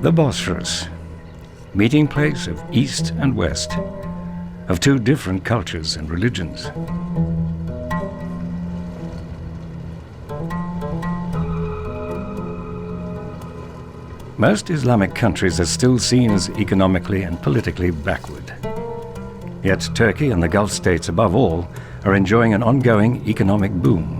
The Bosphorus, meeting place of East and West, of two different cultures and religions. Most Islamic countries are still seen as economically and politically backward. Yet Turkey and the Gulf states above all are enjoying an ongoing economic boom.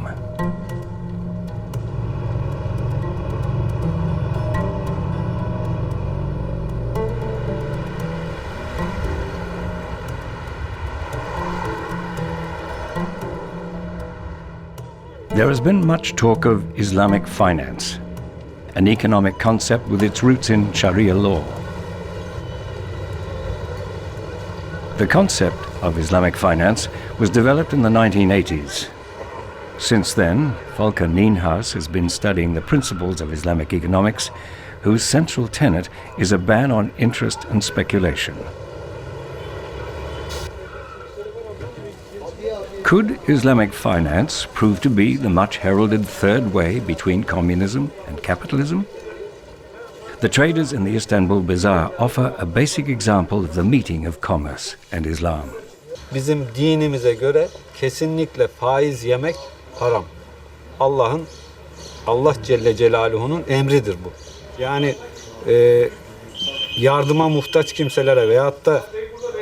There has been much talk of Islamic finance, an economic concept with its roots in Sharia law. The concept of Islamic finance was developed in the 1980s. Since then, Volker Nienhuis has been studying the principles of Islamic economics, whose central tenet is a ban on interest and speculation. Could Islamic finance prove to be the much heralded third way between communism and capitalism? The traders in the Istanbul Bazaar offer a basic example of the meeting of commerce and Islam. Bizim dinimize göre kesinlikle faiz yemek haram. Allah Celle Celaluhu'nun emridir bu. Yani yardıma muhtaç kimselere veyahut da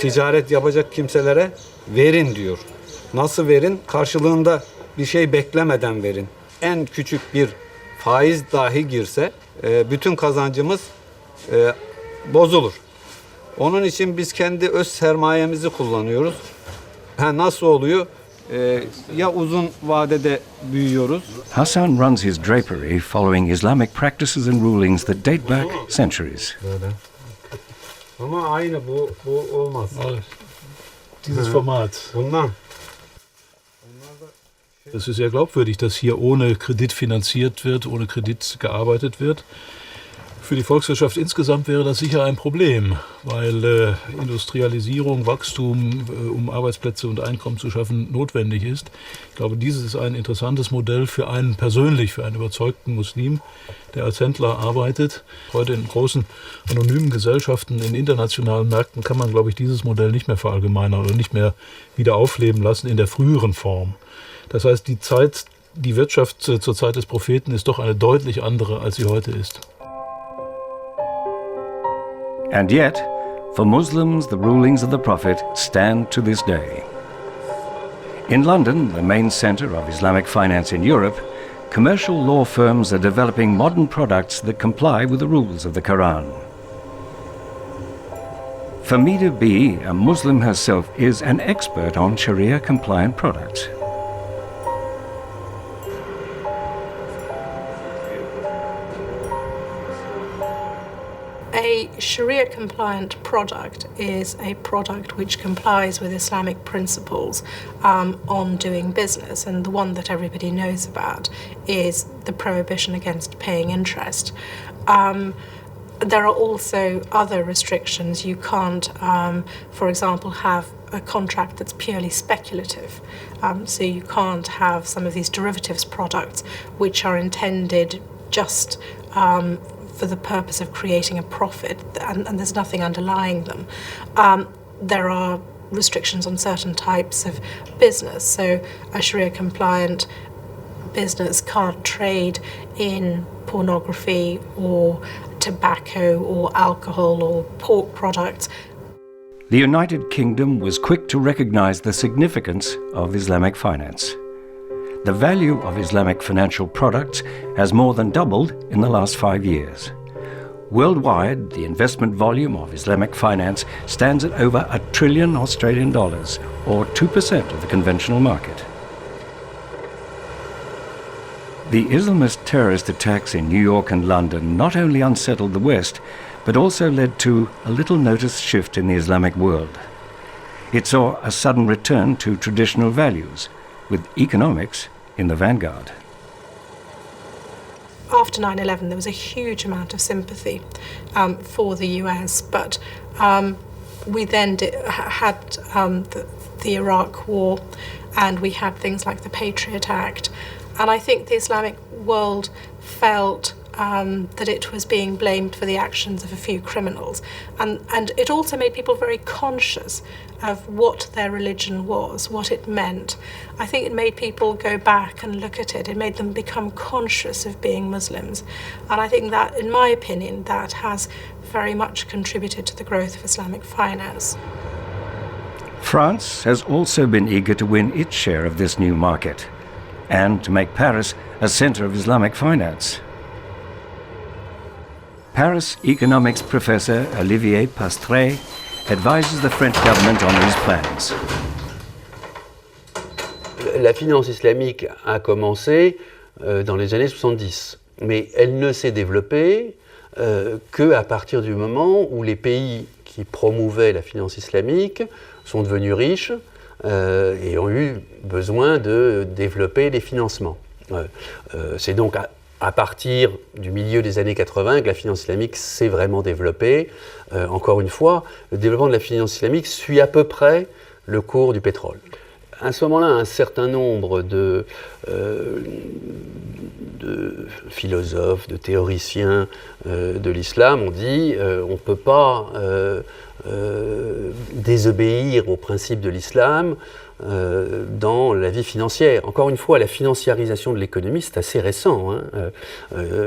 ticaret yapacak kimselere verin diyor. Nasıl verin? Karşılığında bir şey beklemeden verin. En küçük bir faiz dahi girse bütün kazancımız bozulur. Onun için biz kendi öz sermayemizi kullanıyoruz. Nasıl oluyor? Ya uzun vadede büyüyoruz. Hassan runs his drapery following Islamic practices and rulings that date back centuries. Böyle. Ama aynı bu olmaz. Dieses Format. Bundan. Es ist sehr glaubwürdig, dass hier ohne Kredit finanziert wird, ohne Kredit gearbeitet wird. Für die Volkswirtschaft insgesamt wäre das sicher ein Problem, weil Industrialisierung, Wachstum, um Arbeitsplätze und Einkommen zu schaffen, notwendig ist. Ich glaube, dieses ist ein interessantes Modell für einen persönlich, für einen überzeugten Muslim, der als Händler arbeitet. Heute in großen anonymen Gesellschaften, in internationalen Märkten kann man, glaube ich, dieses Modell nicht mehr verallgemeinern oder nicht mehr wieder aufleben lassen in der früheren Form. Das heißt, die Wirtschaft zur Zeit des Propheten ist doch eine deutlich andere, als sie heute ist. And yet, for Muslims, the rulings of the Prophet stand to this day. In London, the main centre of Islamic finance in Europe, commercial law firms are developing modern products that comply with the rules of the Quran. Famida B, a Muslim herself, is an expert on Sharia-compliant products. A Sharia-compliant product is a product which complies with Islamic principles on doing business, and the one that everybody knows about is the prohibition against paying interest. There are also other restrictions. You can't, for example, have a contract that's purely speculative. So you can't have some of these derivatives products which are intended just for the purpose of creating a profit, and there's nothing underlying them. There are restrictions on certain types of business. So a Sharia-compliant business can't trade in pornography or tobacco or alcohol or pork products. The United Kingdom was quick to recognize the significance of Islamic finance. The value of Islamic financial products has more than doubled in the last 5 years. Worldwide, the investment volume of Islamic finance stands at over $1 trillion Australian dollars, or 2% of the conventional market. The Islamist terrorist attacks in New York and London not only unsettled the West, but also led to a little-noticed shift in the Islamic world. It saw a sudden return to traditional values, with economics in the vanguard. After 9/11, there was a huge amount of sympathy for the US, but we then had the Iraq War, and we had things like the Patriot Act, and I think the Islamic world felt that it was being blamed for the actions of a few criminals. And it also made people very conscious of what their religion was, what it meant. I think it made people go back and look at it. It made them become conscious of being Muslims. And I think that, in my opinion, that has very much contributed to the growth of Islamic finance. France has also been eager to win its share of this new market and to make Paris a center of Islamic finance. Paris economics professor Olivier Pastre advises the French government on these plans. La finance islamique a commencé dans les années 70, mais elle ne s'est développée qu'à partir du moment où les pays qui promouvaient la finance islamique sont devenus riches et ont eu besoin de développer les financements. C'est donc à partir du milieu des années 80 que la finance islamique s'est vraiment développée. Encore une fois, le développement de la finance islamique suit à peu près le cours du pétrole. À ce moment-là, un certain nombre de philosophes, de théoriciens de l'islam ont dit on ne peut pas désobéir aux principes de l'islam dans la vie financière. Encore une fois, la financiarisation de l'économie, c'est assez récent, hein,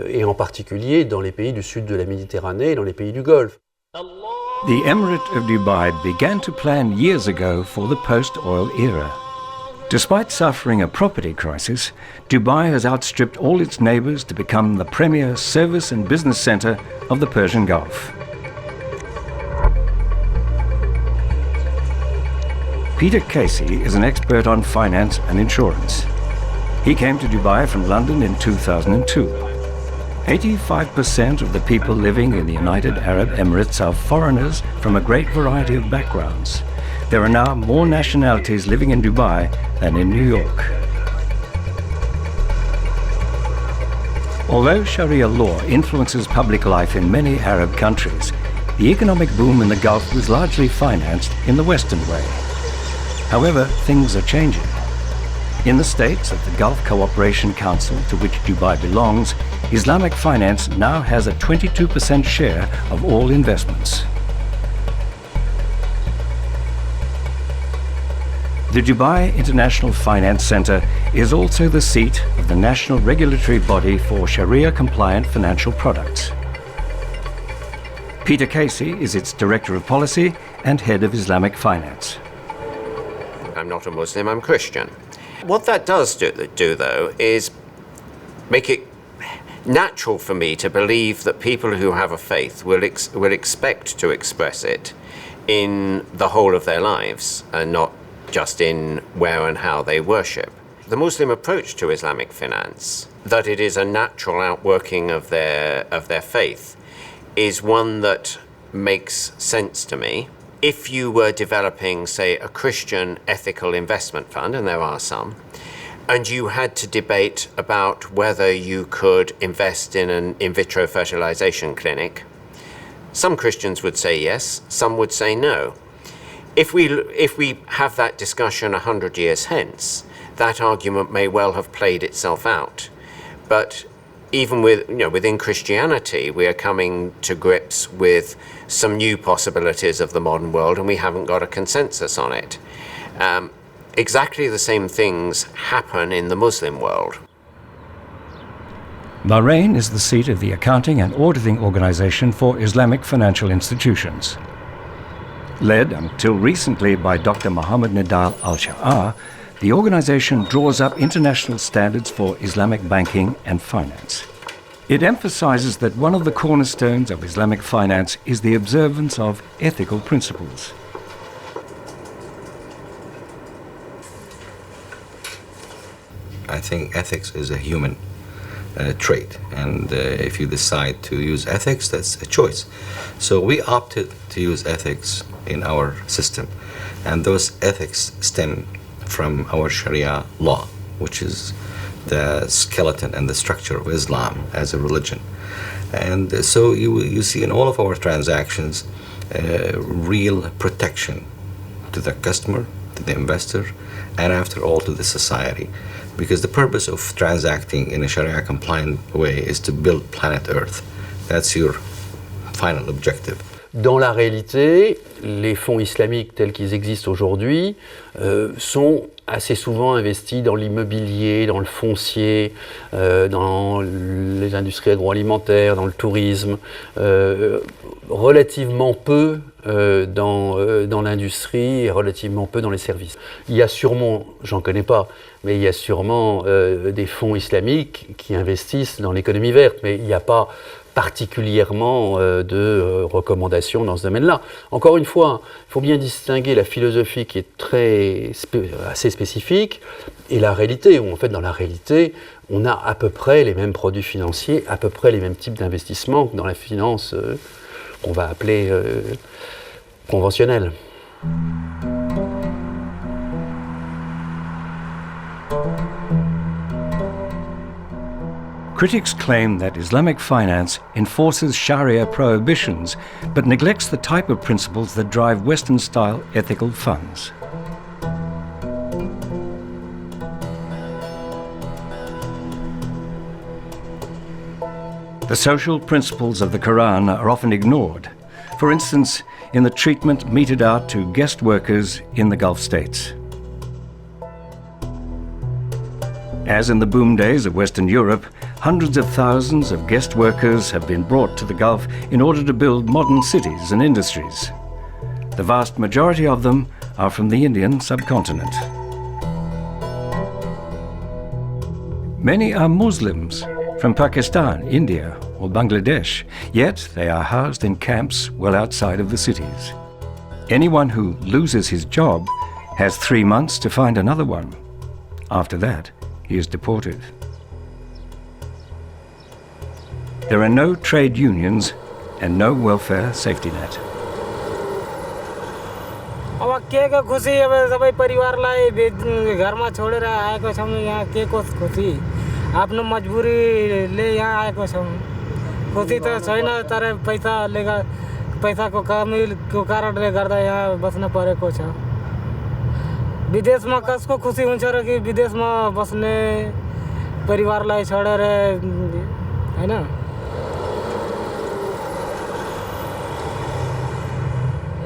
et en particulier dans les pays du sud de la Méditerranée et dans les pays du Golfe. The Emirate of Dubai began to plan years ago for the post-oil era. Despite suffering a property crisis, Dubai has outstripped all its neighbors to become the premier service and business center of the Persian Gulf. Peter Casey is an expert on finance and insurance. He came to Dubai from London in 2002. 85% of the people living in the United Arab Emirates are foreigners from a great variety of backgrounds. There are now more nationalities living in Dubai than in New York. Although Sharia law influences public life in many Arab countries, the economic boom in the Gulf was largely financed in the Western way. However, things are changing. In the States, at the Gulf Cooperation Council, to which Dubai belongs, Islamic finance now has a 22% share of all investments. The Dubai International Finance Center is also the seat of the national regulatory body for Sharia-compliant financial products. Peter Casey is its Director of Policy and Head of Islamic Finance. I'm not a Muslim, I'm Christian. What that does do though, is make it natural for me to believe that people who have a faith will expect to express it in the whole of their lives and not just in where and how they worship. The Muslim approach to Islamic finance, that it is a natural outworking of their faith, is one that makes sense to me. If you were developing, say, a Christian ethical investment fund, and there are some, and you had to debate about whether you could invest in an in vitro fertilization clinic, some Christians would say yes, some would say no. If we have that discussion 100 years hence, that argument may well have played itself out. But even within Christianity, we are coming to grips with some new possibilities of the modern world, and we haven't got a consensus on it. Exactly the same things happen in the Muslim world. Bahrain is the seat of the Accounting and Auditing Organization for Islamic Financial Institutions. Led until recently by Dr. Mohammed Nidal Al-Sha'ar, the organization draws up international standards for Islamic banking and finance. It emphasizes that one of the cornerstones of Islamic finance is the observance of ethical principles. I think ethics is a human trait, and if you decide to use ethics, that's a choice. So we opted to use ethics in our system, and those ethics stem from our Sharia law, which is the skeleton and the structure of Islam as a religion. And so you see in all of our transactions real protection to the customer, to the investor, and after all to the society. Because the purpose of transacting in a Sharia compliant way is to build planet Earth. That's your final objective. Dans la réalité, les fonds islamiques tels qu'ils existent aujourd'hui sont assez souvent investis dans l'immobilier, dans le foncier, dans les industries agroalimentaires, dans le tourisme, relativement peu dans l'industrie et relativement peu dans les services. Il y a sûrement, j'en connais pas, mais il y a sûrement des fonds islamiques qui investissent dans l'économie verte, mais il n'y a pas particulièrement de recommandations dans ce domaine-là. Encore une fois, il faut bien distinguer la philosophie qui est assez spécifique et la réalité, où en fait dans la réalité, on a à peu près les mêmes produits financiers, à peu près les mêmes types d'investissements que dans la finance qu'on va appeler conventionnelle. Critics claim that Islamic finance enforces Sharia prohibitions but neglects the type of principles that drive Western-style ethical funds. The social principles of the Quran are often ignored, for instance, in the treatment meted out to guest workers in the Gulf states. As in the boom days of Western Europe, hundreds of thousands of guest workers have been brought to the Gulf in order to build modern cities and industries. The vast majority of them are from the Indian subcontinent. Many are Muslims from Pakistan, India, or Bangladesh, yet they are housed in camps well outside of the cities. Anyone who loses his job has 3 months to find another one. After that, he is deported. There are no trade unions and no welfare safety net. अब के को खुशी अब सबै परिवारलाई घरमा छोडेर आएको छौं यहाँ के को खुशी आफ्नो मजबुरीले यहाँ आएको छौं खुशी त छैन तर पैसाको कमीको कारणले गर्दा यहाँ बस्न परेको छ विदेशमा कसको खुशी हुन्छ र कि विदेशमा बस्ने परिवारलाई छोडेर हैन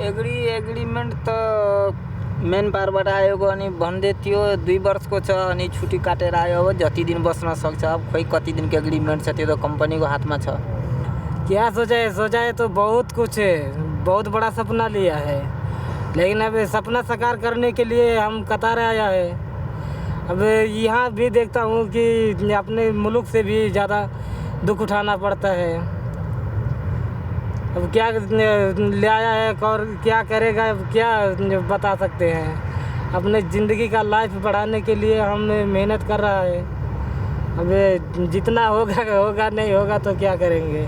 एग्रीमेन्ट त मेन पारबाट आएको अनि भन्दै थियो 2 वर्षको छ अनि छुट्टी काटेर आयो अब जति दिन बस्न सक्छ अब खोइ कति दिनको एग्रीमेन्ट छ त्यो त कम्पनीको हातमा छ क्या सोचा है तो बहुत कुछ है बहुत बड़ा सपना लिया है लेकिन अब सपना साकार करने के लिए हम कतार आया है अब यहाँ भी देखता हूँ कि अपने मुल्क से भी ज़्यादा दुख उठाना पड़ता है अब क्या ले आया है और क्या करेगा अब क्या बता सकते हैं अपने ज़िंदगी का लाइफ बढ़ाने के लिए हम मेहनत कर रहा है अब जितना होगा नहीं होगा तो क्या करेंगे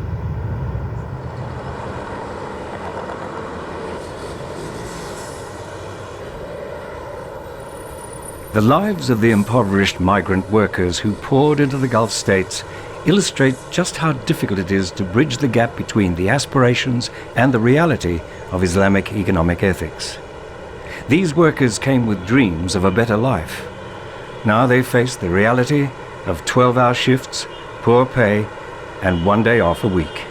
The lives of the impoverished migrant workers who poured into the Gulf states illustrate just how difficult it is to bridge the gap between the aspirations and the reality of Islamic economic ethics. These workers came with dreams of a better life. Now they face the reality of 12-hour shifts, poor pay, and 1 day off a week.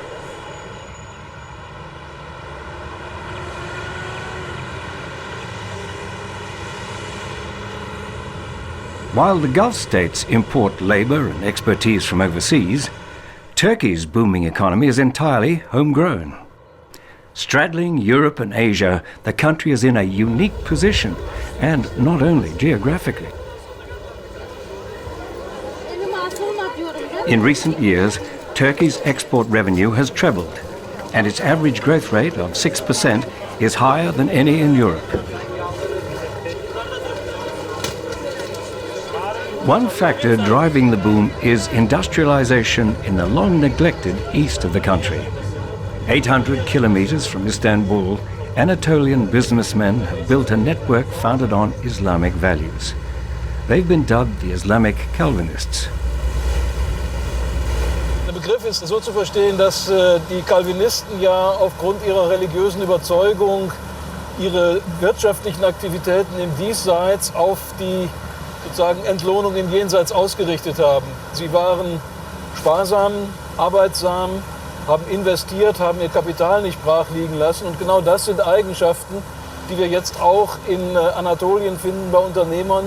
While the Gulf states import labor and expertise from overseas, Turkey's booming economy is entirely homegrown. Straddling Europe and Asia, the country is in a unique position, and not only geographically. In recent years, Turkey's export revenue has trebled, and its average growth rate of 6% is higher than any in Europe. One factor driving the boom is industrialization in the long-neglected east of the country. 800 kilometers from Istanbul, Anatolian businessmen have built a network founded on Islamic values. They've been dubbed the Islamic Calvinists. Der Begriff ist so zu verstehen, dass die Calvinisten ja aufgrund ihrer religiösen Überzeugung ihre wirtschaftlichen Aktivitäten im Diesseits auf die sozusagen Entlohnung im Jenseits ausgerichtet haben. Sie waren sparsam, arbeitsam, haben investiert, haben ihr Kapital nicht brach liegen lassen. Und genau das sind Eigenschaften, die wir jetzt auch in Anatolien finden bei Unternehmern,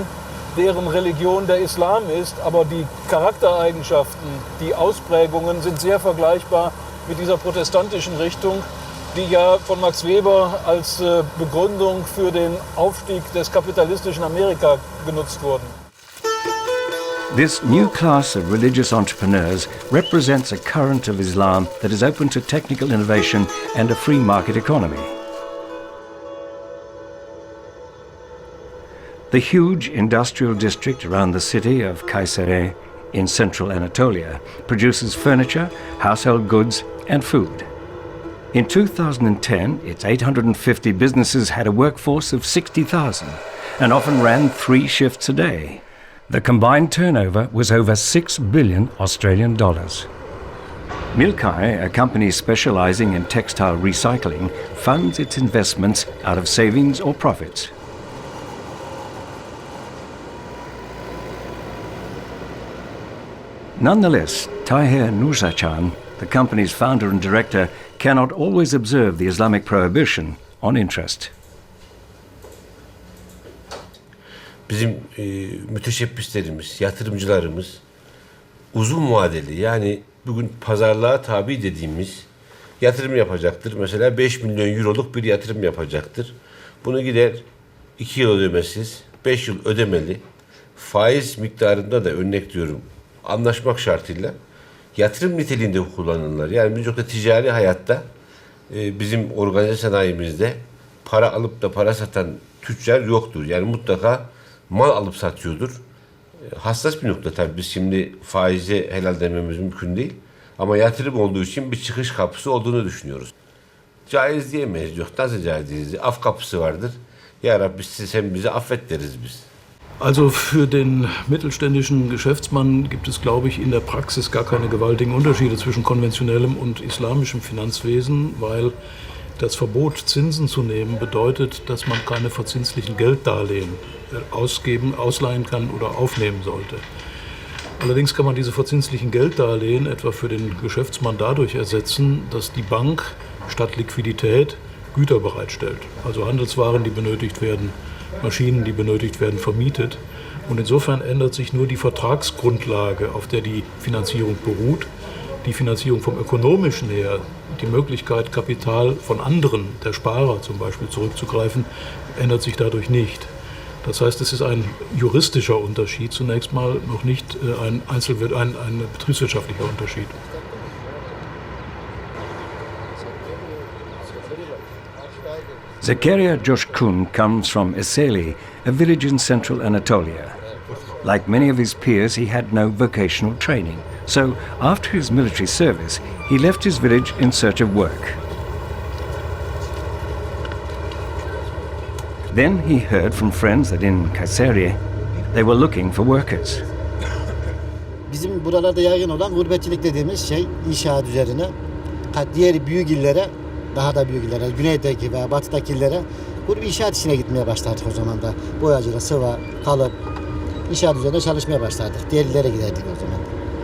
deren Religion der Islam ist. Aber die Charaktereigenschaften, die Ausprägungen sind sehr vergleichbar mit dieser protestantischen Richtung, die ja von Max Weber als Begründung für den Aufstieg des kapitalistischen Amerika genutzt wurden. This new class of religious entrepreneurs represents a current of Islam that is open to technical innovation and a free market economy. The huge industrial district around the city of Kayseri in central Anatolia produces furniture, household goods and food. In 2010, its 850 businesses had a workforce of 60,000 and often ran 3 shifts a day. The combined turnover was over 6 billion Australian dollars. Milkai, a company specializing in textile recycling, funds its investments out of savings or profits. Nonetheless, Tahir Nusachan, the company's founder and director, cannot always observe the Islamic prohibition on interest. Bizim müteşebbislerimiz, yatırımcılarımız uzun vadeli, yani bugün pazarlığa tabi dediğimiz yatırım yapacaktır. Mesela 5 milyon euroluk bir yatırım yapacaktır. Bunu gider 2 yıl ödemesiz, 5 yıl ödemeli, faiz miktarında da örnek diyorum anlaşmak şartıyla yatırım niteliğinde kullanırlar. Yani birçok da ticari hayatta bizim organize sanayimizde para alıp da para satan tüccar yoktur. Yani mutlaka mal alıp satıyordur. Hassas bir nokta tabii. Biz şimdi faize helal dememiz mümkün değil. Ama yatırım olduğu için bir çıkış kapısı olduğunu düşünüyoruz. Caiz diyemeyiz. Yok, nasıl caiz değiliz? Af kapısı vardır. Ya Rabbi sen bizi affet deriz biz. Also für den mittelständischen Geschäftsmann gibt es, glaube ich, in der Praxis gar keine gewaltigen Unterschiede zwischen konventionellem und islamischem Finanzwesen, weil das Verbot, Zinsen zu nehmen, bedeutet, dass man keine verzinslichen Gelddarlehen ausleihen kann oder aufnehmen sollte. Allerdings kann man diese verzinslichen Gelddarlehen etwa für den Geschäftsmann dadurch ersetzen, dass die Bank statt Liquidität Güter bereitstellt. Also Handelswaren, die benötigt werden, Maschinen, die benötigt werden, vermietet. Und insofern ändert sich nur die Vertragsgrundlage, auf der die Finanzierung beruht. Die Finanzierung vom Ökonomischen her, die Möglichkeit, Kapital von anderen, der Sparer zum Beispiel, zurückzugreifen, ändert sich dadurch nicht. Das heißt, es ist ein juristischer Unterschied zunächst mal, noch nicht ein betriebswirtschaftlicher Unterschied. Zakaria Joshkun comes from Eseli, a village in central Anatolia. Like many of his peers, he had no vocational training. So, after his military service, he left his village in search of work. Then he heard from friends that in Kayseri, they were looking for workers. Bizim buralarda yaygın olan gurbetçilik dediğimiz şey inşaat üzerine. Diğer büyük illere, daha da büyük illere, güneydeki veya batıdaki illere inşaat işine gitmeye başladık o zaman da. Boyacılık, sıva, kalıp, inşaat üzerine çalışmaya başladık. Diğer illere giderdik o zaman.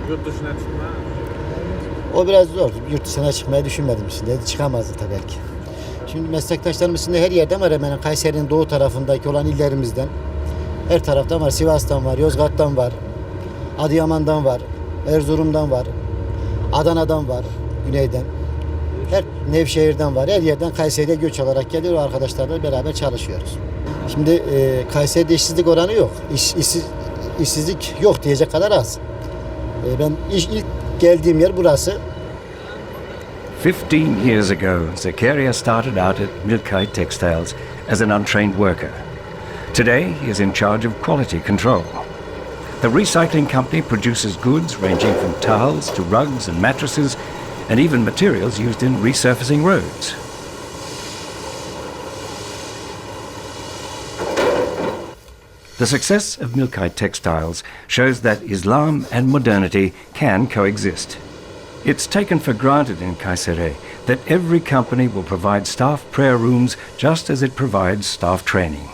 Yurt dışına çıkma? O biraz zordu. Yurt dışına çıkmayı düşünmedim şimdi. Çıkamazdı tabii ki. Şimdi meslektaşlarımız şimdi her yerden var. Hemen Kayseri'nin doğu tarafındaki olan illerimizden. Her taraftan var. Sivas'tan var, Yozgat'tan var, Adıyaman'dan var, Erzurum'dan var, Adana'dan var, güneyden. Her Nevşehir'den var. Her yerden Kayseri'ye göç alarak geliyor. O arkadaşlarla beraber çalışıyoruz. Şimdi Kayseri'de işsizlik oranı yok. İşsizlik yok diyecek kadar az. Ben ilk geldiğim yer burası. 15 years ago, Zakaria started out at Milkai Textiles as an untrained worker. Today, he is in charge of quality control. The recycling company produces goods ranging from towels to rugs and mattresses, and even materials used in resurfacing roads. The success of Milkai Textiles shows that Islam and modernity can coexist. It's taken for granted in Kayseri that every company will provide staff prayer rooms just as it provides staff training.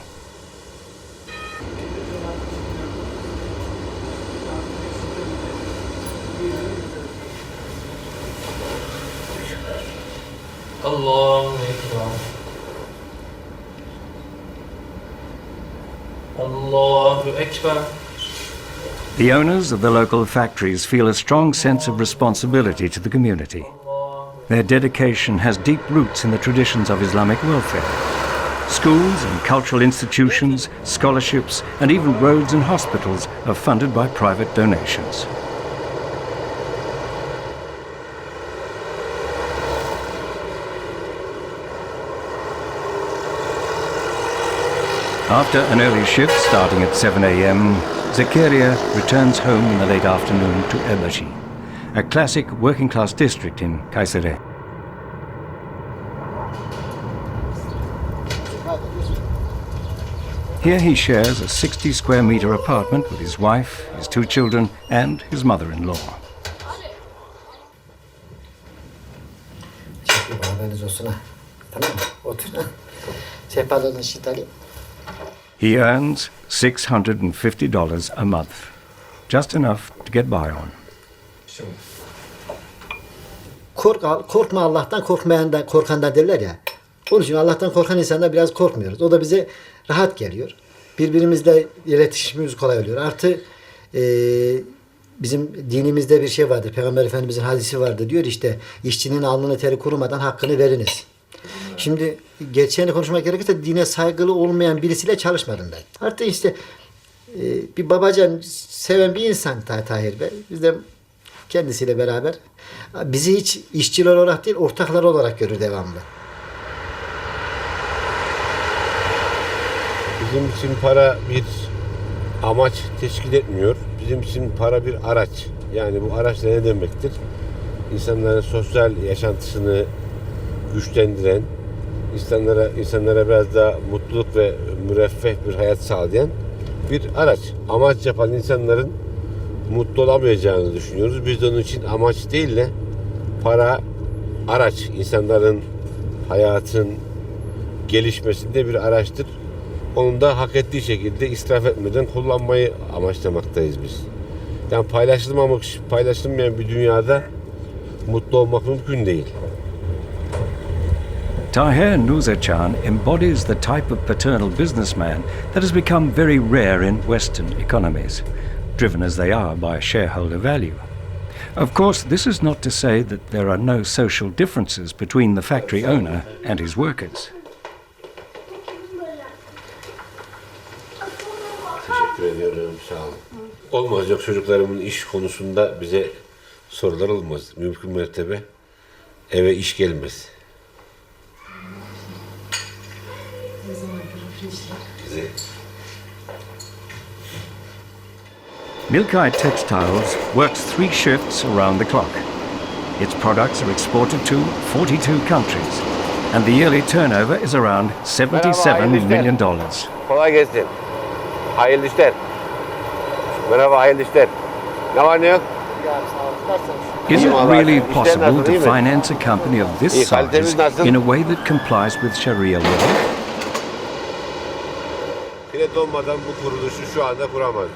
Allahu Ekber. Allahu Ekber. The owners of the local factories feel a strong sense of responsibility to the community. Their dedication has deep roots in the traditions of Islamic welfare. Schools and cultural institutions, scholarships, and even roads and hospitals are funded by private donations. After an early shift starting at 7 a.m., Zakaria returns home in the late afternoon to Elbashi, a classic working-class district in Kayseri. Here he shares a 60-square-meter apartment with his wife, his 2 children, and his mother-in-law. He earns $650 a month, just enough to get by on. Korkma Allah'tan, korkandan derler ya. Onun için Allah'tan korkan insanlar biraz korkmuyoruz. O da bize rahat geliyor. Birbirimizle iletişimimiz kolay oluyor. Artı bizim dinimizde bir şey vardır. Peygamber Efendimizin hadisi vardır. Diyor işte işçinin alnını teri kurumadan hakkını veriniz. Şimdi gerçeğini konuşmak gerekirse dine saygılı olmayan birisiyle çalışmadım ben. Artık işte bir babacan seven bir insan Tahir Bey. Biz de kendisiyle beraber bizi hiç işçiler olarak değil ortaklar olarak görür devamlı. Bizim için para bir amaç teşkil etmiyor. Bizim için para bir araç. Yani bu araç ne demektir? İnsanların sosyal yaşantısını güçlendiren, insanlara biraz daha mutluluk ve müreffeh bir hayat sağlayan bir araç. Amaç yapan insanların mutlu olamayacağını düşünüyoruz. Biz de onun için amaç değil de para, araç. İnsanların hayatın gelişmesinde bir araçtır. Onu da hak ettiği şekilde israf etmeden kullanmayı amaçlamaktayız biz. Yani paylaşılmayan bir dünyada mutlu olmak mümkün değil. Tahir Nuzercan embodies the type of paternal businessman that has become very rare in Western economies, driven as they are by shareholder value. Of course, this is not to say that there are no social differences between the factory owner and his workers. Teşekkür ediyorum, sağ olun. Olmaz yok çocuklarımın iş konusunda bize sorular olmaz. Mümkün mertebe eve iş gelmez. Milkai Textiles works 3 shifts around the clock. Its products are exported to 42 countries, and the yearly turnover is around $77 million. Kolay gelsin. Hayırlı işler. Merhaba, hayırlı işler. Ne var ne yok? Is it really possible to finance a company of this size in a way that complies with Sharia law? Kredi olmadan bu kuruluşu şu anda kuramazdık.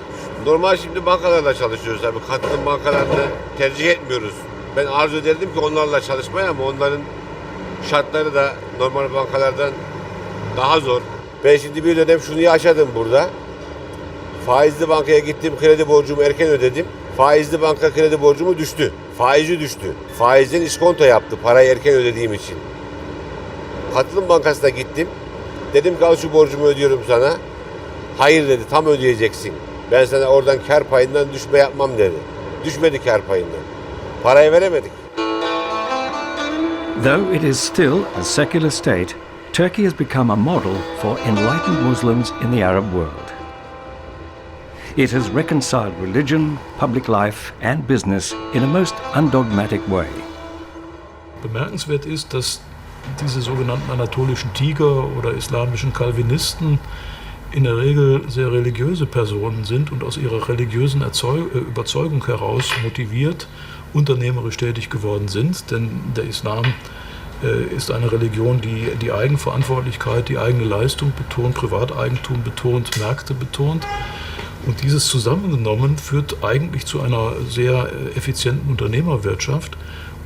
Normal şimdi bankalarla çalışıyoruz tabii. Katılım bankalarını tercih etmiyoruz. Ben arzu ederdim ki onlarla çalışmaya ama onların şartları da normal bankalardan daha zor. Ben şimdi bir dönem şunu yaşadım burada. Faizli bankaya gittim, kredi borcumu erken ödedim. Faizli banka kredi borcumu düştü. Faizi düştü. Faizden iskonto yaptı parayı erken ödediğim için. Katılım bankasına gittim. Dedim ki al şu borcumu ödüyorum sana. Hayır dedi, tam ödeyeceksin. Ben sana oradan kar payından düşme yapmam dedi. Düşmedi kar payından. Parayı veremedik. Though it is still a secular state, Turkey has become a model for enlightened Muslims in the Arab world. It has reconciled religion, public life and business in a most undogmatic way. Bemerkenswert ist, dass diese sogenannten anatolischen Tiger oder islamischen Calvinisten in der Regel sehr religiöse Personen sind und aus ihrer religiösen Überzeugung heraus motiviert unternehmerisch tätig geworden sind. Denn der Islam ist eine Religion, die die Eigenverantwortlichkeit, die eigene Leistung betont, Privateigentum betont, Märkte betont. Und dieses zusammengenommen führt eigentlich zu einer sehr effizienten Unternehmerwirtschaft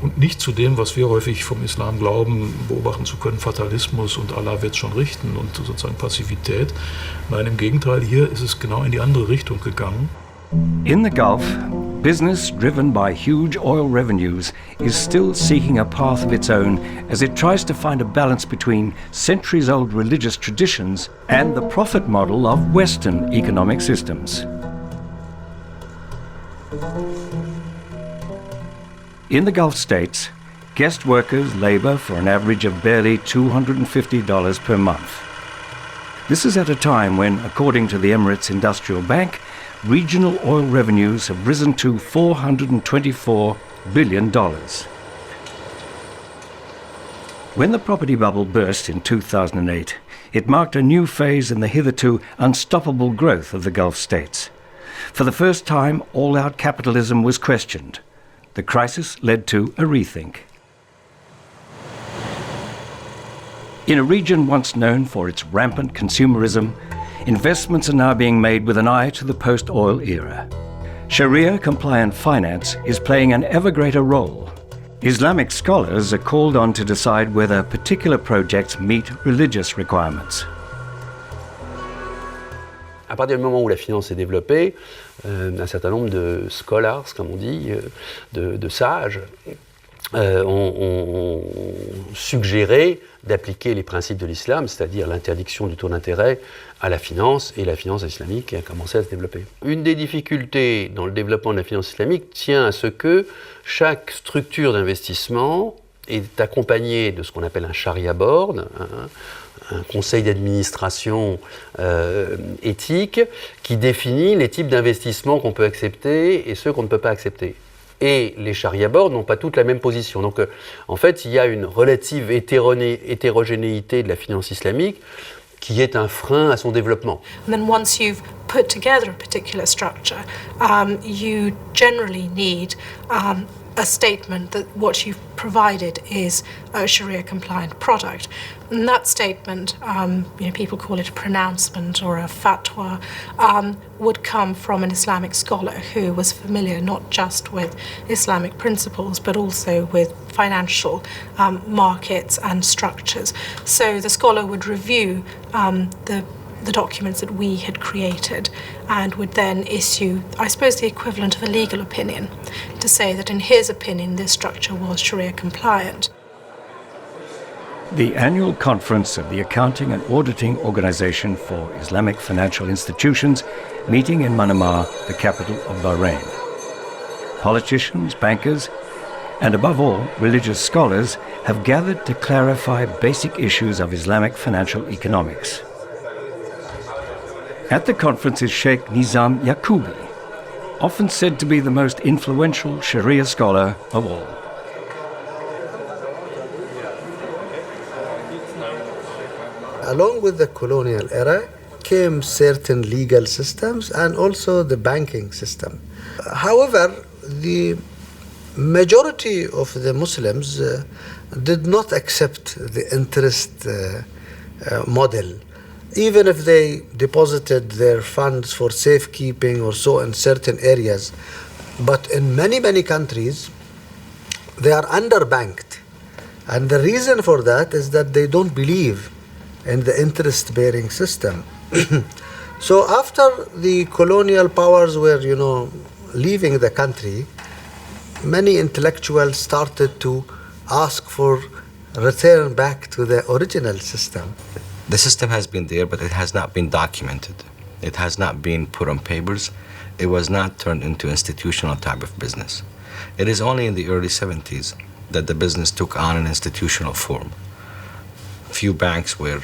und nicht zu dem, was wir häufig vom Islam glauben, beobachten zu können, Fatalismus und Allah wird es schon richten und sozusagen Passivität. Nein, im Gegenteil, hier ist es genau in die andere Richtung gegangen. In the Gulf, business driven by huge oil revenues is still seeking a path of its own as it tries to find a balance between centuries-old religious traditions and the profit model of Western economic systems. In the Gulf states, guest workers labor for an average of barely $250 per month. This is at a time when, according to the Emirates Industrial Bank, regional oil revenues have risen to $424 billion. When the property bubble burst in 2008, it marked a new phase in the hitherto unstoppable growth of the Gulf states. For the first time, all-out capitalism was questioned. The crisis led to a rethink. In a region once known for its rampant consumerism, investments are now being made with an eye to the post-oil era. Sharia-compliant finance is playing an ever greater role. Islamic scholars are called on to decide whether particular projects meet religious requirements. À partir du moment où la finance est développée, un certain nombre de scholars, comme on dit, de sages, ont suggéré d'appliquer les principes de l'islam, c'est-à-dire l'interdiction du taux d'intérêt à la finance, et la finance islamique a commencé à se développer. Une des difficultés dans le développement de la finance islamique tient à ce que chaque structure d'investissement est accompagnée de ce qu'on appelle un sharia board, un conseil d'administration éthique qui définit les types d'investissements qu'on peut accepter et ceux qu'on ne peut pas accepter. Et les sharia boards n'ont pas toutes la même position. Donc en fait, il y a une relative hétérogénéité de la finance islamique qui est un frein à son développement. And then once you've put together a particular structure, you generally need a statement that what you've provided is a Sharia-compliant product. And that statement, people call it a pronouncement or a fatwa, would come from an Islamic scholar who was familiar not just with Islamic principles but also with financial markets and structures. So the scholar would review the documents that we had created and would then issue, I suppose, the equivalent of a legal opinion to say that in his opinion this structure was Sharia compliant. The annual conference of the Accounting and Auditing Organization for Islamic Financial Institutions, meeting in Manama, the capital of Bahrain. Politicians, bankers, and above all, religious scholars have gathered to clarify basic issues of Islamic financial economics. At the conference is Sheikh Nizam Yaqoubi, often said to be the most influential Sharia scholar of all. Along with the colonial era came certain legal systems and also the banking system. However, the majority of the Muslims did not accept the interest model. Even if they deposited their funds for safekeeping or so in certain areas, but in many countries, they are underbanked. And the reason for that is that they don't believe in the interest-bearing system. So after the colonial powers were, leaving the country, many intellectuals started to ask for return back to the original system. The system has been there, but it has not been documented. It has not been put on papers. It was not turned into institutional type of business. It is only in the early 70s that the business took on an institutional form. Few banks were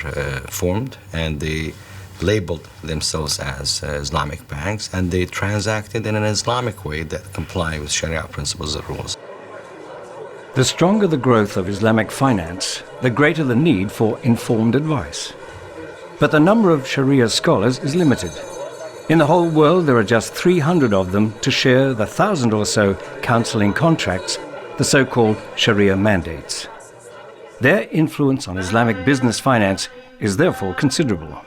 formed, and they labeled themselves as Islamic banks, and they transacted in an Islamic way that comply with Sharia principles and rules. The stronger the growth of Islamic finance, the greater the need for informed advice. But the number of Sharia scholars is limited. In the whole world, there are just 300 of them to share the 1,000 or so counseling contracts, the so-called Sharia mandates. Their influence on Islamic business finance is therefore considerable.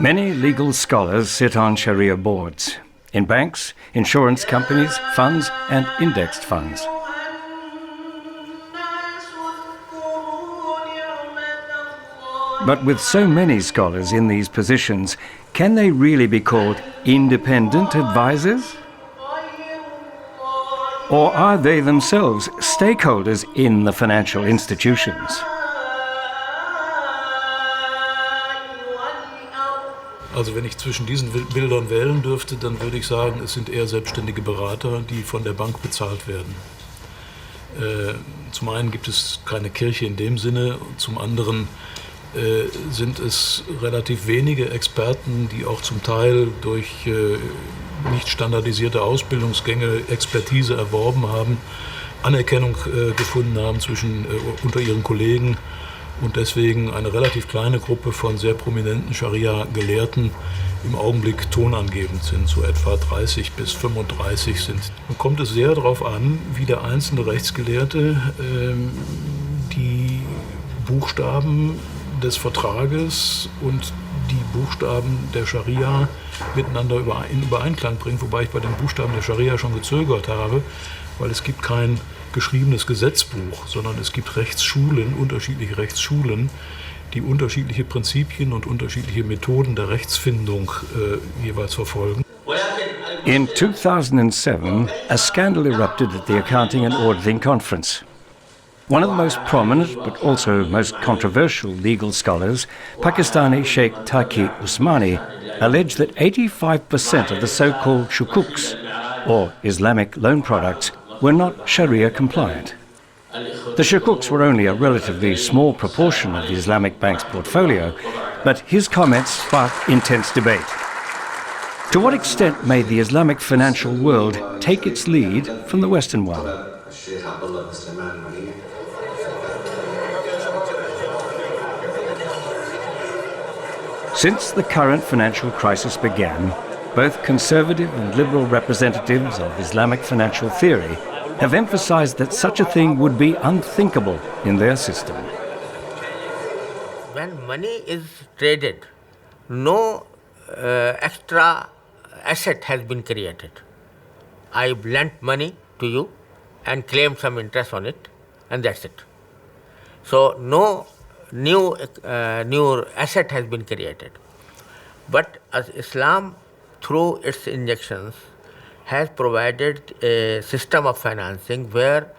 Many legal scholars sit on Sharia boards, in banks, insurance companies, funds and indexed funds. But with so many scholars in these positions, can they really be called independent advisors? Or are they themselves stakeholders in the financial institutions? Also wenn ich zwischen diesen Bildern wählen dürfte, dann würde ich sagen, es sind eher selbstständige Berater, die von der Bank bezahlt werden. Zum einen gibt es keine Kirche in dem Sinne, zum anderen sind es relativ wenige Experten, die auch zum Teil durch nicht standardisierte Ausbildungsgänge Expertise erworben haben, Anerkennung gefunden haben unter ihren Kollegen und deswegen eine relativ kleine Gruppe von sehr prominenten Scharia-Gelehrten im Augenblick tonangebend sind, so etwa 30 bis 35 sind. Nun kommt es sehr darauf an, wie der einzelne Rechtsgelehrte die Buchstaben des Vertrages und die Buchstaben der Scharia miteinander in Übereinklang bringt, wobei ich bei den Buchstaben der Scharia schon gezögert habe, weil es gibt kein geschriebenes Gesetzbuch, sondern es gibt Rechtsschulen, unterschiedliche Rechtsschulen, die unterschiedliche Prinzipien und unterschiedliche Methoden der Rechtsfindung jeweils verfolgen. In 2007, a scandal erupted at the Accounting and Auditing Conference. One of the most prominent but also most controversial legal scholars, Pakistani Sheikh Taqi Usmani, alleged that 85% of the so-called shukuks, or Islamic loan products, were not Sharia compliant. The shukuks were only a relatively small proportion of the Islamic bank's portfolio, but his comments sparked intense debate. To what extent may the Islamic financial world take its lead from the Western one? Since the current financial crisis began, both conservative and liberal representatives of Islamic financial theory have emphasized that such a thing would be unthinkable in their system. When money is traded, no extra asset has been created. I lent money to you and claimed some interest on it, and that's it. So no new asset has been created. But as Islam, through its injections, has provided a system of financing where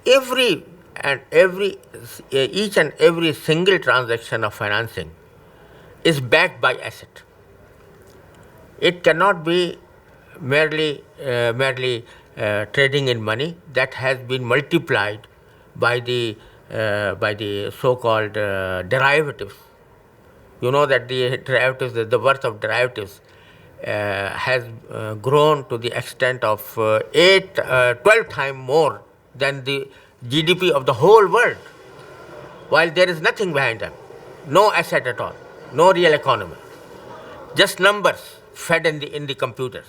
each and every single transaction of financing is backed by asset. It cannot be merely trading in money that has been multiplied by the so-called derivatives. You know that the derivatives, the worth of derivatives has grown to the extent of 12 times more than the GDP of the whole world, while there is nothing behind them, no asset at all, no real economy, just numbers fed in the computers.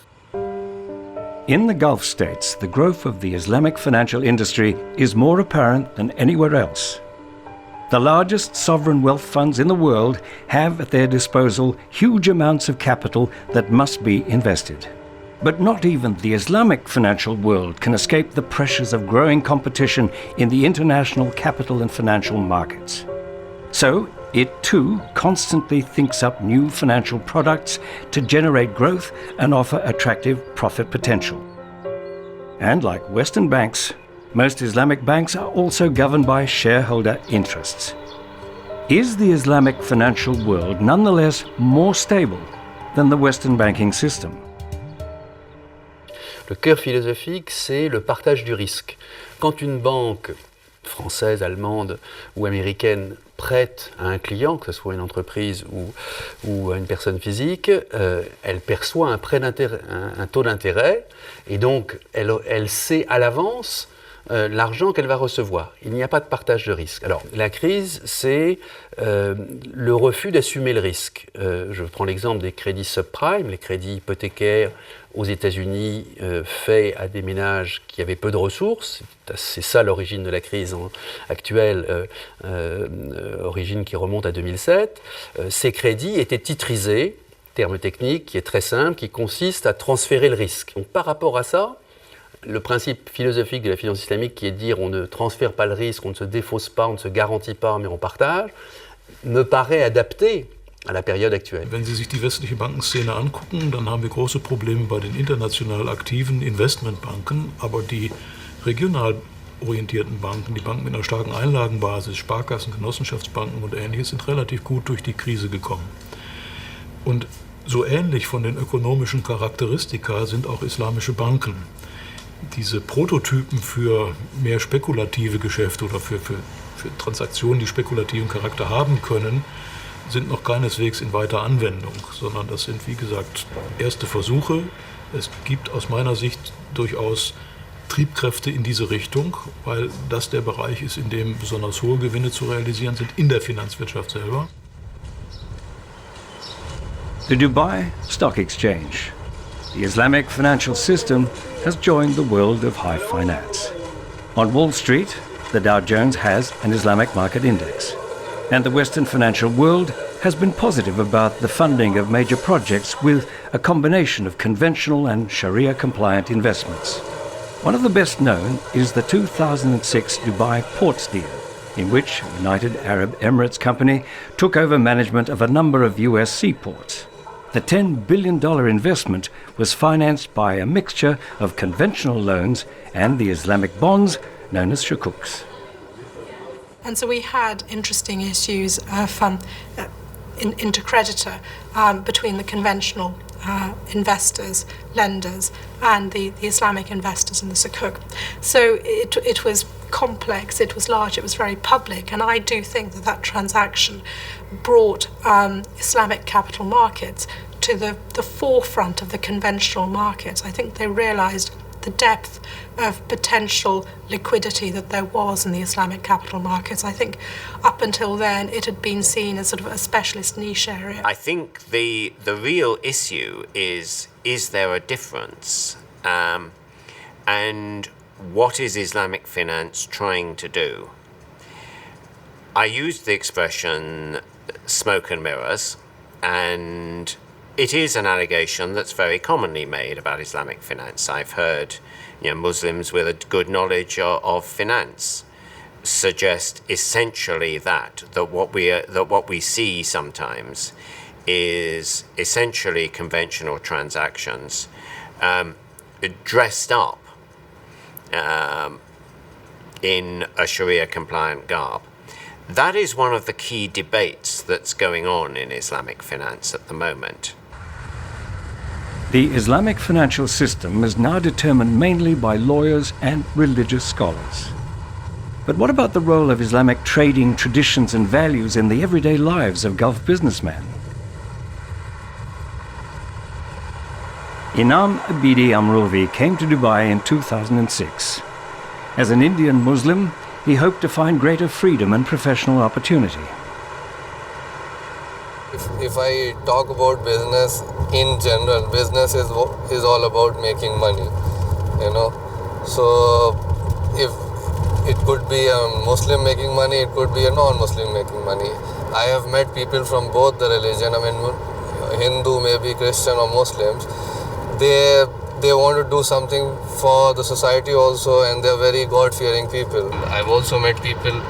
In the Gulf states, the growth of the Islamic financial industry is more apparent than anywhere else. The largest sovereign wealth funds in the world have at their disposal huge amounts of capital that must be invested. But not even the Islamic financial world can escape the pressures of growing competition in the international capital and financial markets. So, it too constantly thinks up new financial products to generate growth and offer attractive profit potential. And like Western banks, most Islamic banks are also governed by shareholder interests. Is the Islamic financial world nonetheless more stable than the Western banking system? Le cœur philosophique, c'est le partage du risque. Quand une banque française, allemande ou américaine prête à un client, que ce soit une entreprise ou une personne physique, elle perçoit un taux d'intérêt et donc elle sait à l'avance l'argent qu'elle va recevoir. Il n'y a pas de partage de risque. Alors, la crise, c'est le refus d'assumer le risque. Je prends l'exemple des crédits subprime, les crédits hypothécaires aux États-Unis faits à des ménages qui avaient peu de ressources. C'est ça l'origine de la crise actuelle, origine qui remonte à 2007. Ces crédits étaient titrisés, terme technique qui est très simple, qui consiste à transférer le risque. Donc, par rapport à ça, le principe philosophique de la finance islamique qui est de dire on ne transfère pas le risque, on ne se défausse pas, on ne se garantit pas, mais on partage, me paraît adapté à la Période actuelle. Wenn Sie sich die westliche Bankenszene angucken, dann haben wir große Probleme bei den international aktiven Investmentbanken, aber die regional orientierten Banken, die Banken mit einer starken Einlagenbasis, Sparkassen, Genossenschaftsbanken und Ähnliches, sind relativ gut durch die Krise gekommen. Und so ähnlich von den ökonomischen Charakteristika sind auch islamische Banken. Diese Prototypen für mehr spekulative Geschäfte oder für Transaktionen, die spekulativen Charakter haben können, sind noch keineswegs in weiter Anwendung, sondern das sind, wie gesagt, erste Versuche. Es gibt aus meiner Sicht durchaus Triebkräfte in diese Richtung, weil das der Bereich ist, in dem besonders hohe Gewinne zu realisieren sind, in der Finanzwirtschaft selber. The Dubai Stock Exchange. The Islamic financial system has joined the world of high finance. On Wall Street, the Dow Jones has an Islamic market index, and the Western financial world has been positive about the funding of major projects with a combination of conventional and Sharia-compliant investments. One of the best known is the 2006 Dubai Ports deal, in which United Arab Emirates Company took over management of a number of US seaports. The $10 billion investment was financed by a mixture of conventional loans and the Islamic bonds known as shukuks. And so we had interesting issues of intercreditor between the conventional investors, lenders, and the Islamic investors in the sukuk. So it was complex, it was large, it was very public, and I do think that transaction brought Islamic capital markets to the forefront of the conventional markets. I think they realized the depth of potential liquidity that there was in the Islamic capital markets. I think up until then it had been seen as sort of a specialist niche area. I think the real issue is there a difference? And what is Islamic finance trying to do? I used the expression smoke and mirrors, and it is an allegation that's very commonly made about Islamic finance. I've heard Muslims with a good knowledge of finance suggest essentially that what we see sometimes is essentially conventional transactions dressed up in a Sharia-compliant garb. That is one of the key debates that's going on in Islamic finance at the moment. The Islamic financial system is now determined mainly by lawyers and religious scholars. But what about the role of Islamic trading traditions and values in the everyday lives of Gulf businessmen? Inam Abidi Amrovi came to Dubai in 2006. As an Indian Muslim, he hoped to find greater freedom and professional opportunity. If I talk about business in general, business is all about making money, So if it could be a Muslim making money, it could be a non-Muslim making money. I have met people from both the religion, Hindu, maybe Christian or Muslims. They want to do something for the society also, and they're very God-fearing people. I've also met people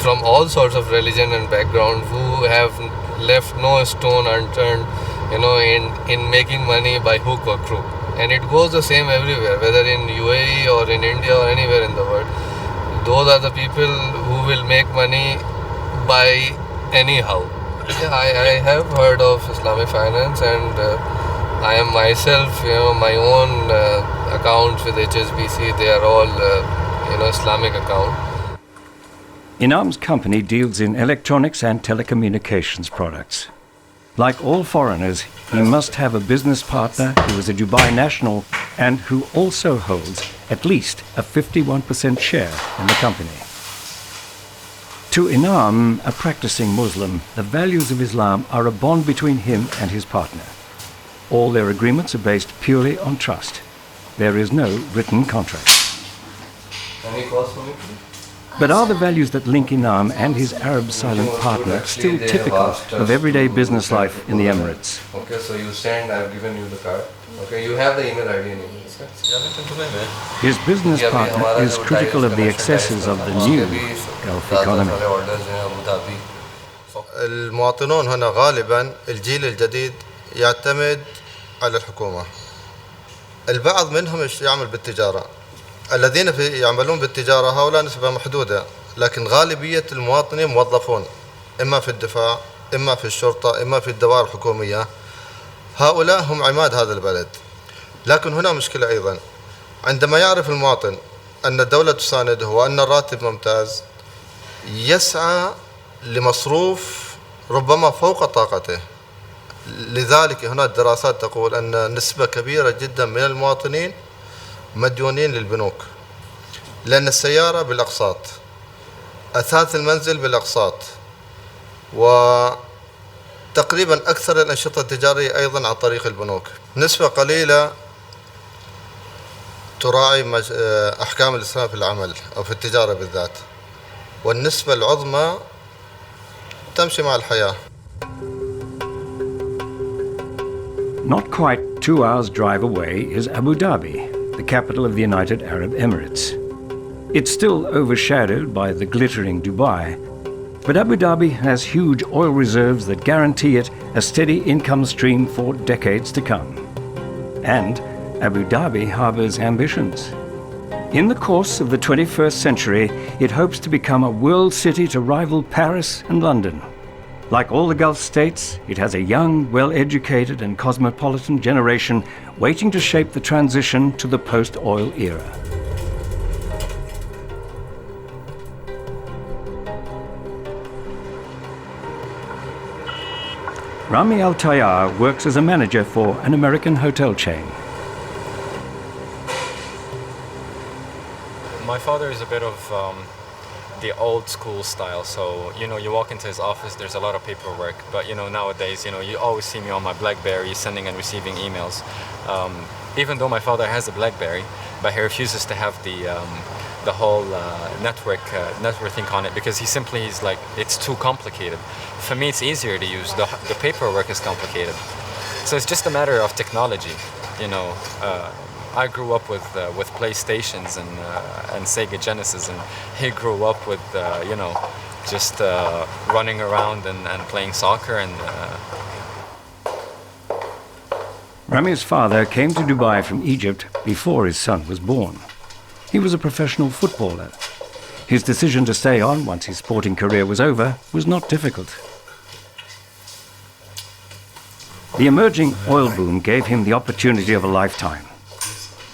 from all sorts of religion and background who have left no stone unturned, in making money by hook or crook. And it goes the same everywhere, whether in UAE or in India or anywhere in the world. Those are the people who will make money by anyhow. Yeah, I have heard of Islamic finance, and I am myself, my own accounts with HSBC, they are all Islamic account. Inam's company deals in electronics and telecommunications products. Like all foreigners, he must have a business partner who is a Dubai national and who also holds at least a 51% share in the company. To Inam, a practicing Muslim, the values of Islam are a bond between him and his partner. All their agreements are based purely on trust. There is no written contract. Any calls for me, please? But are the values that link Inam and his Arab silent partner still typical of everyday business life in the Emirates? Okay, so you send, I've given you the card. Okay, you have the email ID anyway. His business partner is critical of the excesses of the new Gulf economy. المواطنون هنا غالبا الجيل الجديد يعتمد على الحكومة. البعض منهم يعمل بالتجارة. الذين يعملون بالتجارة هؤلاء نسبة محدودة، لكن غالبية المواطنين موظفون إما في الدفاع، إما في الشرطة، إما في الدوائر الحكومية. هؤلاء هم عماد هذا البلد. لكن هنا مشكلة أيضا، عندما يعرف المواطن أن الدولة تسانده وأن الراتب ممتاز، يسعى لمصروف ربما فوق طاقته. لذلك هنا الدراسات تقول أن نسبة كبيرة جدا من المواطنين مديونين للبنوك، لأن السيارة بالأقساط، أثاث المنزل بالأقساط، وتقريبا أكثر الأنشطة التجارية أيضا عن طريق البنوك. نسبة قليلة تراعي أحكام الإسلام في العمل أو في التجارة بالذات، والنسبة العظمى تمشي مع الحياة. Not quite 2 hours' drive away is Abu Dhabi, the capital of the United Arab Emirates. It's still overshadowed by the glittering Dubai, but Abu Dhabi has huge oil reserves that guarantee it a steady income stream for decades to come. And Abu Dhabi harbors ambitions. In the course of the 21st century, it hopes to become a world city to rival Paris and London. Like all the Gulf states, it has a young, well-educated and cosmopolitan generation waiting to shape the transition to the post-oil era. Rami Al-Tayyar works as a manager for an American hotel chain. My father is a bit of the old school style, so you walk into his office, there's a lot of paperwork, but nowadays you always see me on my BlackBerry sending and receiving emails, even though my father has a BlackBerry, but he refuses to have the whole network thing on it because he's like, it's too complicated. For me it's easier to use. The paperwork is complicated, so it's just a matter of technology. I grew up with PlayStations and Sega Genesis, and he grew up with just running around and playing soccer. And Rami's father came to Dubai from Egypt before his son was born. He was a professional footballer. His decision to stay on once his sporting career was over was not difficult. The emerging oil boom gave him the opportunity of a lifetime.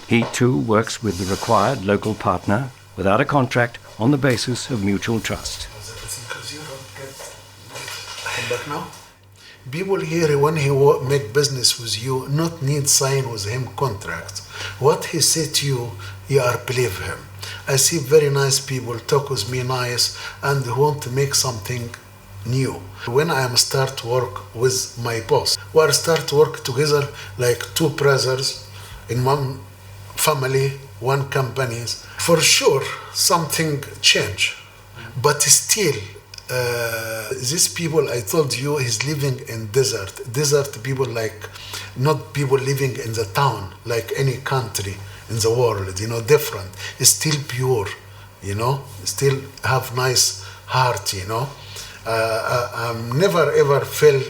He too works with the required local partner without a contract on the basis of mutual trust. People here, when he make business with you, not need sign with him contract. What he say to you, you are believe him. I see very nice people talk with me nice and want to make something new. When I am start work with my boss, we are start work together like two brothers in one family, one companies. For sure, something change, but still, these people I told you is living in desert. Desert people like not people living in the town like any country in the world. Different. It's still pure. Still have nice heart. I never ever feel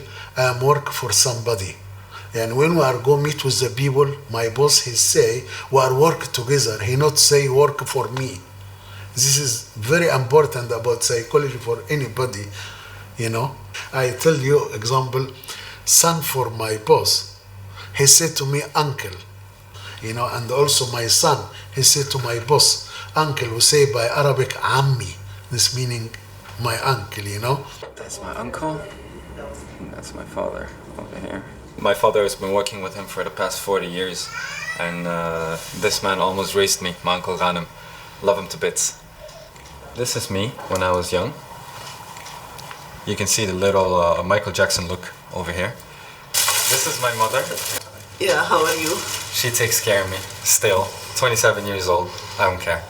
work for somebody. And when we are go meet with the people, my boss, he say, we are work together. He not say work for me. This is very important about psychology for anybody, I tell you example, son for my boss, he said to me, uncle, and also my son, he said to my boss, uncle was say by Arabic Ammi, this meaning my uncle, you know. That's my uncle, and that's my father over here. My father has been working with him for the past 40 years, and this man almost raised me, my uncle Ghanem. Love him to bits. This is me when I was young. You can see the little Michael Jackson look over here. This is my mother. Yeah, how are you? She takes care of me, still. 27 years old, I don't care.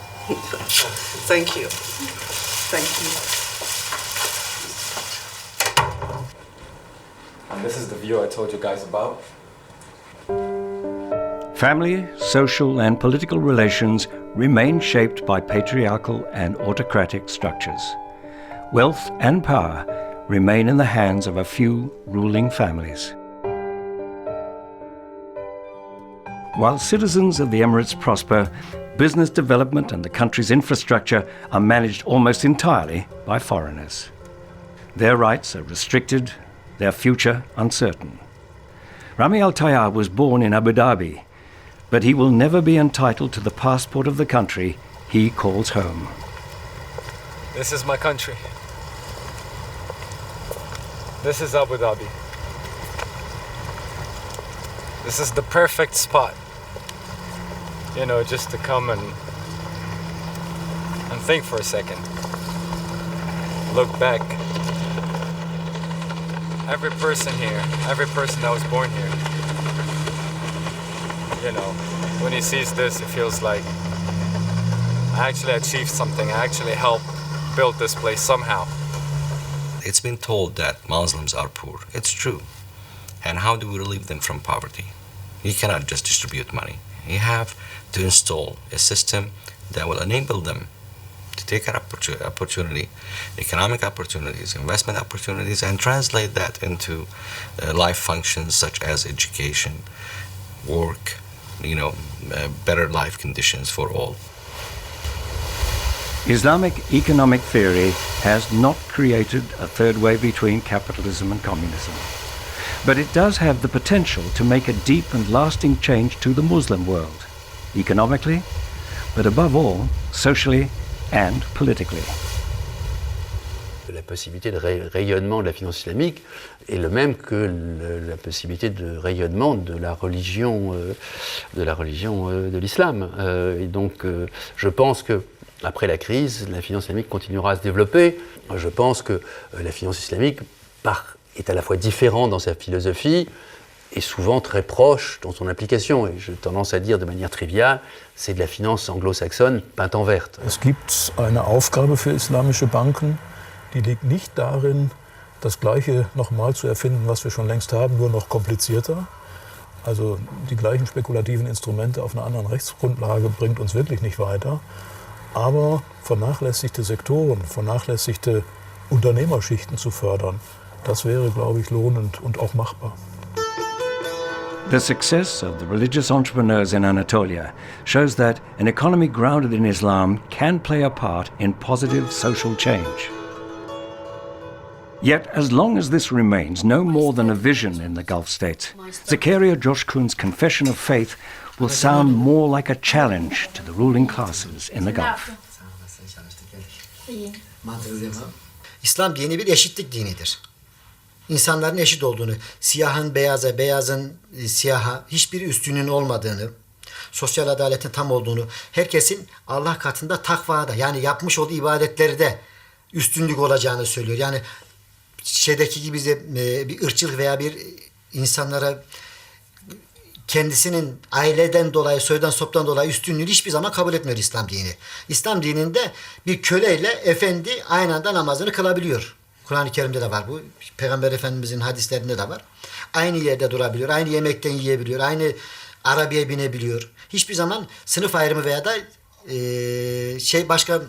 Thank you. Thank you. And this is the view I told you guys about. Family, social and political relations remain shaped by patriarchal and autocratic structures. Wealth and power remain in the hands of a few ruling families. While citizens of the Emirates prosper, business development and the country's infrastructure are managed almost entirely by foreigners. Their rights are restricted, their future uncertain. Rami Al-Tayyar was born in Abu Dhabi, but he will never be entitled to the passport of the country he calls home. This is my country. This is Abu Dhabi. This is the perfect spot, you know, just to come and think for a second. Look back. Every person here, every person that was born here, you know, when he sees this, it feels like I actually achieved something. I actually helped build this place somehow. It's been told that Muslims are poor. It's true. And how do we relieve them from poverty? You cannot just distribute money. You have to install a system that will enable them to take an opportunity, economic opportunities, investment opportunities, and translate that into life functions such as education, work, you know, better life conditions for all. Islamic economic theory has not created a third way between capitalism and communism. But it does have the potential to make a deep and lasting change to the Muslim world, economically, but above all, socially and politically. La possibilité de rayonnement de la finance islamique est le même que la possibilité de rayonnement de la religion de l'islam. Et donc, je pense que après la crise, la finance islamique continuera à se développer. Je pense que la finance islamique est à la fois différente dans sa philosophie et souvent très proche dans son application. Et j'ai tendance à dire de manière triviale, c'est de la finance anglo-saxonne peinte en verte. Es gibt eine Aufgabe für islamische Banken, die liegt nicht darin, das Gleiche nochmal zu erfinden, was wir schon längst haben, nur noch komplizierter. Also die gleichen spekulativen Instrumente auf einer anderen Rechtsgrundlage bringt uns wirklich nicht weiter. Aber vernachlässigte Sektoren, vernachlässigte Unternehmerschichten zu fördern, das wäre, glaube ich, lohnend und auch machbar. The success of the religious entrepreneurs in Anatolia shows that an economy grounded in Islam can play a part in positive social change. Yet, as long as this remains no more than a vision in the Gulf states, Zakaria Joshkun's confession of faith will sound more like a challenge to the ruling classes in the Gulf. İslam dini bir eşitlik dinidir. İnsanların eşit olduğunu, siyahın beyaza, beyazın siyaha hiçbir üstünlüğün olmadığını, sosyal adaletin tam olduğunu, herkesin Allah katında takvada, yani yapmış olduğu ibadetlerde üstünlük olacağını söylüyor. Yani şeydeki gibi bir ırkçılık veya bir insanlara kendisinin aileden dolayı, soydan soptan dolayı üstünlüğünü hiçbir zaman kabul etmiyor İslam dini. İslam dininde bir köleyle efendi aynı anda namazını kılabiliyor. Kur'an-ı Kerim'de de var bu. Peygamber Efendimizin hadislerinde de var. Aynı yerde durabiliyor, aynı yemekten yiyebiliyor, aynı arabaya binebiliyor. Hiçbir zaman sınıf ayrımı veya da başka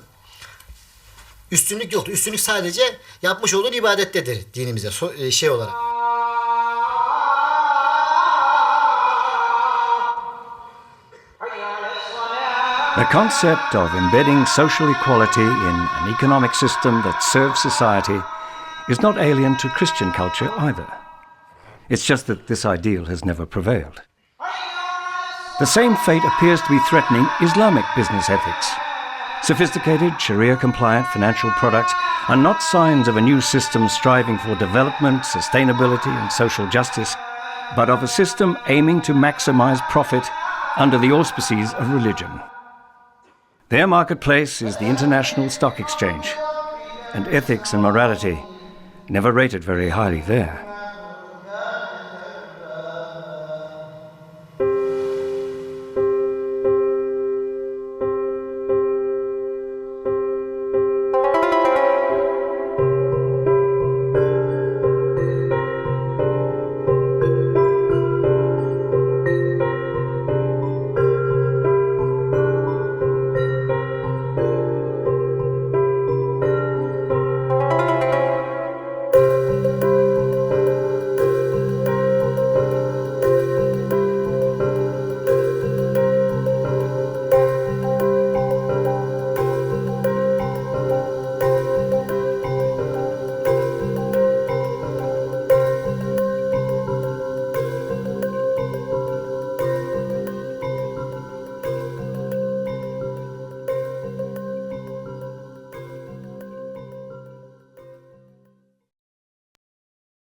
üstünlük yoktur. Üstünlük sadece yapmış olduğun ibadettedir dinimize olarak. The concept of embedding social equality in an economic system that serves society is not alien to Christian culture either. It's just that this ideal has never prevailed. The same fate appears to be threatening Islamic business ethics. Sophisticated, Sharia-compliant financial products are not signs of a new system striving for development, sustainability and social justice, but of a system aiming to maximize profit under the auspices of religion. Their marketplace is the International Stock Exchange, and ethics and morality never rated very highly there.